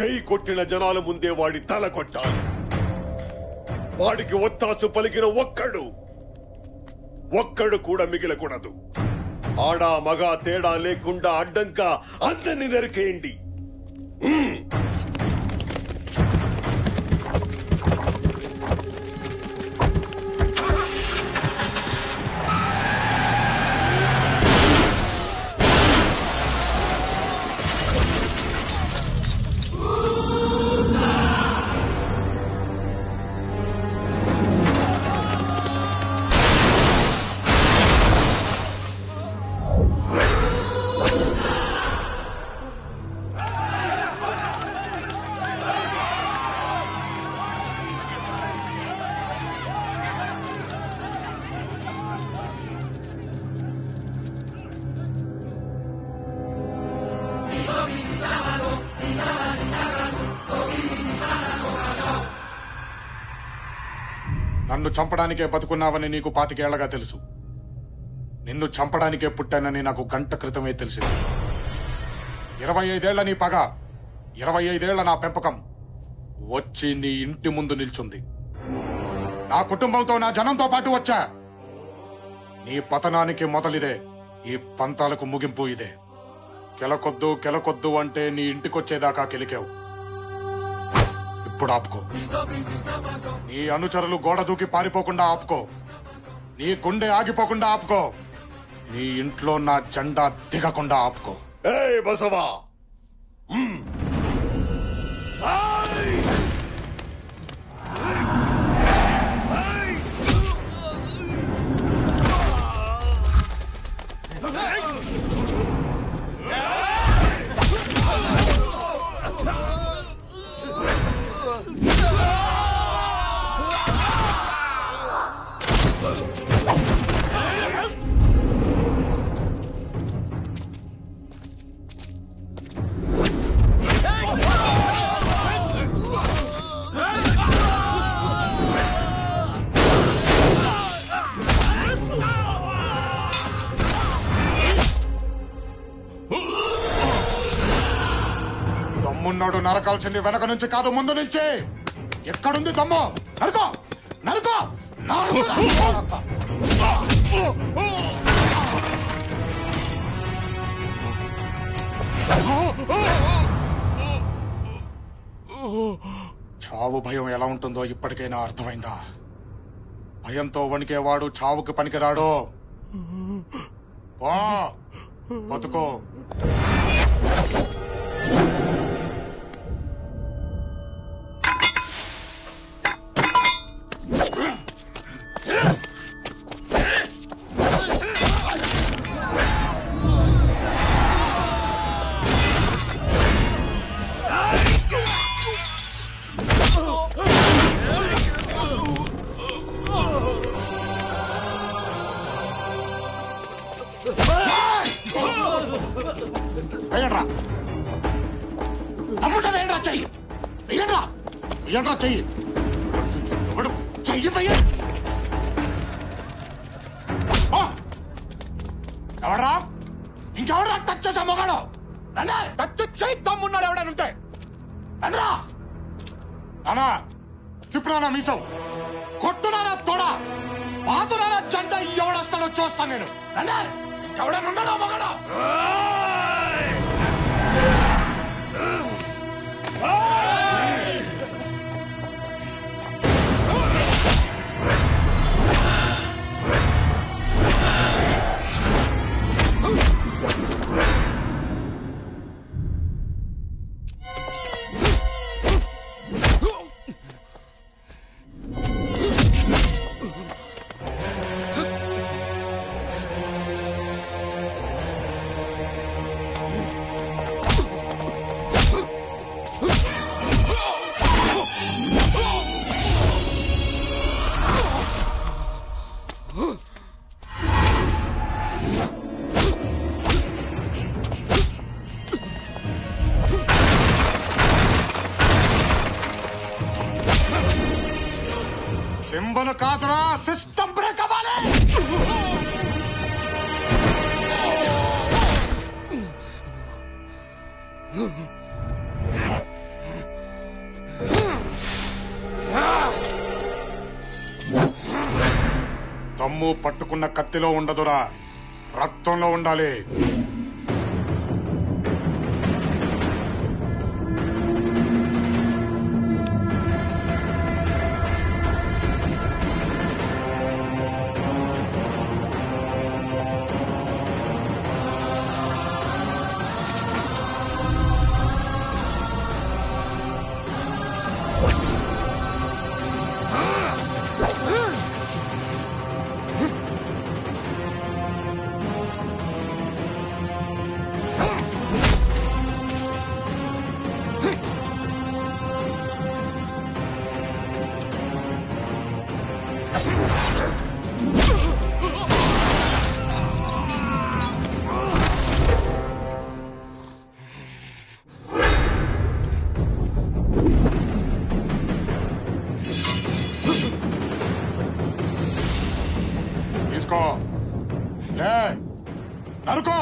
జై కొట్టిన జనాల ముందే వాడి తల కొట్టాలి. వాడికి ఒత్తాసు పలికిన ఒక్కడు కూడా మిగిలకూడదు. ఆడా మగా తేడా లేకుండా అడ్డంగా అందరిని నరికేయండి. నన్ను చంపడానికే బతుకున్నావని నీకు 25 ఏళ్లగా తెలుసు. నిన్ను చంపడానికే పుట్టానని నాకు గంట క్రితమే తెలిసింది. 25 ఏళ్ల నీ పగ, 25 ఏళ్ల నా పెంపకం వచ్చి నీ ఇంటి ముందు నిల్చుంది. నా కుటుంబంతో, నా జనంతో పాటు వచ్చా. నీ పతనానికి మొదలిదే, ఈ పంతాలకు ముగింపు ఇదే. కెలకొద్దు అంటే నీ ఇంటికొచ్చేదాకా కెలికావు. ఇప్పుడు ఆపుకో. నీ అనుచరులు గోడ దూకి పారిపోకుండా ఆపుకో. నీ గుండె ఆగిపోకుండా ఆపుకో. నీ ఇంట్లో నా జెండా దిగకుండా ఆపుకో. ఏయ్ బసవా, దమ్మున్నాడు నరకాల్సింది వెనక నుంచి కాదు, ముందు నుంచి. ఎక్కడుంది దమ్ము? నరుకో నరుకో చావు భయం ఎలా ఉంటుందో ఇప్పటికైనా అర్థమైందా? భయంతో వణికేవాడు చావుకి పనికిరాడు. బతుకో. వేయండ్రా తమ్ముడ, వేయండ్రా చెయ్యి, వేయండ్రా చెయ్యి, చెయ్యి వేయండి. ఎవడ్రా? ఇంకెవడ్రా టచ్ చేసా మొగాడు? టచ్ చేయి తమ్మున్నాడు ఎవడనుంటే రండ్రా. నానా తిప్పునా మీసం, కొట్టునా తోడా, పాతునా జెండా ఎవడొస్తాడో చూస్తాను నేను. రండి, ఎవడనున్నాడో మొగాడు. సింబల్ కాదురా, సిస్టమ్ బ్రేక్ అవ్వాలి. దమ్ము పట్టుకున్న కత్తిలో ఉండదురా, రక్తంలో ఉండాలి. లే, నరుకో.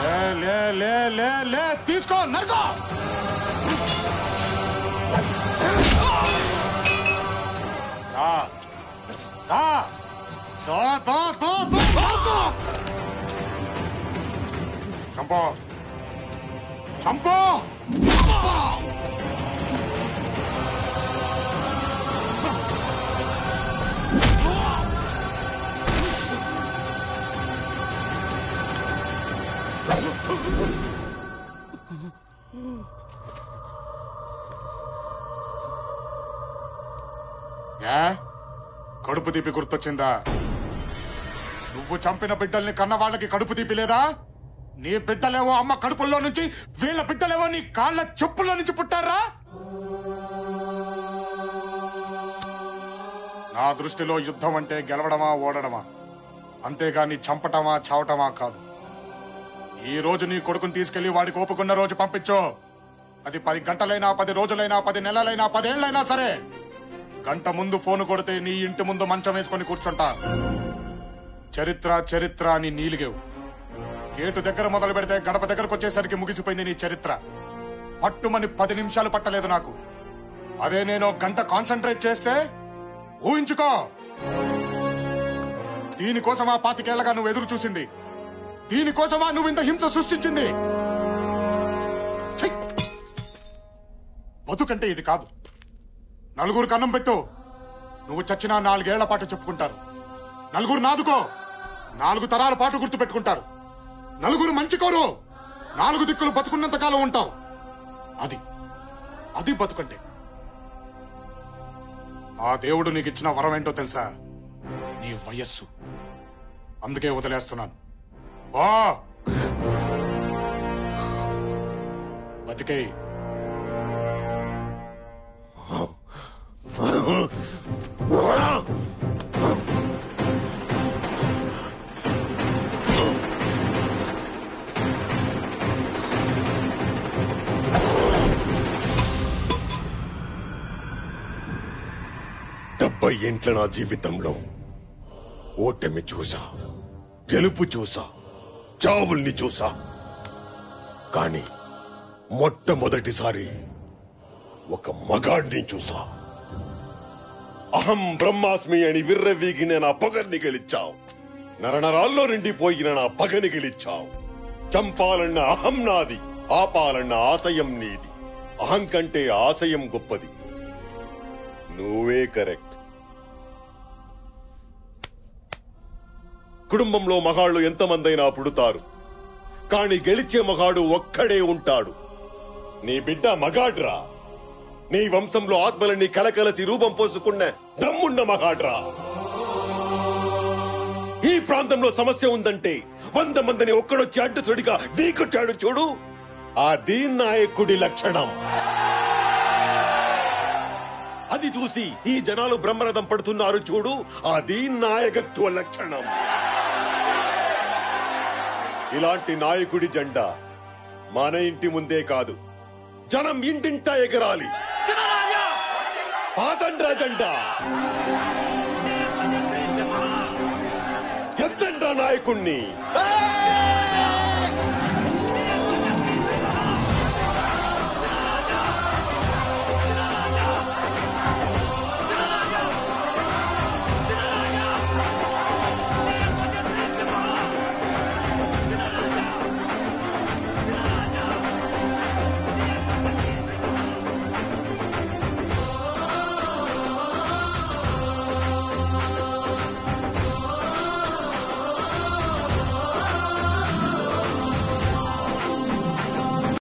లే లే లే లే తీసుకో, నరుకో. చంపో, చంపో. కడుపు తీపి గుర్తొచ్చిందా? నువ్వు చంపిన బిడ్డల్ని కన్న వాళ్ళకి కడుపు తీపి లేదా? నీ బిడ్డలేవో అమ్మ కడుపుల్లో నుంచి, వీళ్ళ బిడ్డలేవో నీ కాళ్ళ చెప్పుల్లో నుంచి పుట్టారా? నా దృష్టిలో యుద్ధం అంటే గెలవడమా ఓడడమా, అంతేగాని చంపటమా చావటమా కాదు. ఈ రోజు నీ కొడుకుని తీసుకెళ్లి వాడికి ఓపుకున్న రోజు పంపించు. అది 10 గంటలైనా, 10 రోజులైనా, 10 నెలలైనా, 10 ఏళ్లైనా సరే. గంట ముందు ఫోన్ కొడితే నీ ఇంటి ముందు మంచం వేసుకొని కూర్చుంటా. చరిత్ర చరిత్ర అని నీలిగేవు. గేటు దగ్గర మొదలు పెడితే గడప దగ్గరకు వచ్చేసరికి ముగిసిపోయింది నీ చరిత్ర. పట్టుమని 10 నిమిషాలు పట్టలేదు నాకు. అదే నేను గంట కాన్సన్ట్రేట్ చేస్తే ఊహించుకో. దీనికోసమా 25 ఏళ్లగా నువ్వు ఎదురు చూసింది? దీనికోసమా నువ్వు ఇంత హింస సృష్టించింది? బతుకంటే ఇది కాదు. నలుగురికి అన్నం పెట్టు, నువ్వు చచ్చినా 4 ఏళ్ల పాటు చెప్పుకుంటారు. నలుగురు నాదుకో, 4 తరాల పాటు గుర్తు పెట్టుకుంటారు. నలుగురు మంచి కోరు, 4 దిక్కులు బతుకున్నంత కాలం ఉంటావు. అది బతుకంటే. ఆ దేవుడు నీకు ఇచ్చిన వరం ఏంటో తెలుసా? నీ వయస్సు. అందుకే వదిలేస్తున్నాను. బతికే. ఏంట్ల నా జీవితంలో ఓటమి చూసా, గెలుపు చూసా, చావుల్ని చూసా. కానీ మొట్టమొదటిసారి ఒక మగాడిని చూసా. అహం బ్రహ్మాస్మి అని విర్రవీగిన నా పగని గెలిచావు. నరనరాల్లో నిండిపోయిన నా పగని గెలిచావు. చంపాలన్న అహం నాది, ఆపాలన్న ఆశయం నీది. అహం కంటే ఆశయం గొప్పది. నువ్వే కరెక్ట్. కుటుంబంలో మగాళ్ళు ఎంతమందైనా పుడతారు, కాని గెలిచే మగాడు ఒక్కడే ఉంటాడు. నీ బిడ్డ మగాడ్రా. నీ వంశంలో ఆత్మలని కలకలసి రూపం పోసుకున్న దమ్మున్న మగాడ్రా. ఈ ప్రాంతంలో సమస్య ఉందంటే 100 మందిని ఒక్కడొచ్చి అడ్డుసుడిగా ఢీకొట్టాడు చూడు, అది నాయకుడి లక్షణం. అది చూసి ఈ జనాలు బ్రహ్మరథం పడుతున్నారు చూడు, అది నాయకత్వ లక్షణం. ఇలాంటి నాయకుడి జెండా మన ఇంటి ముందే కాదు, జనం ఇంటింటా ఎగరాలి. పాతండ్రా జెండా, ఎత్తండ్రా నాయకుణ్ణి.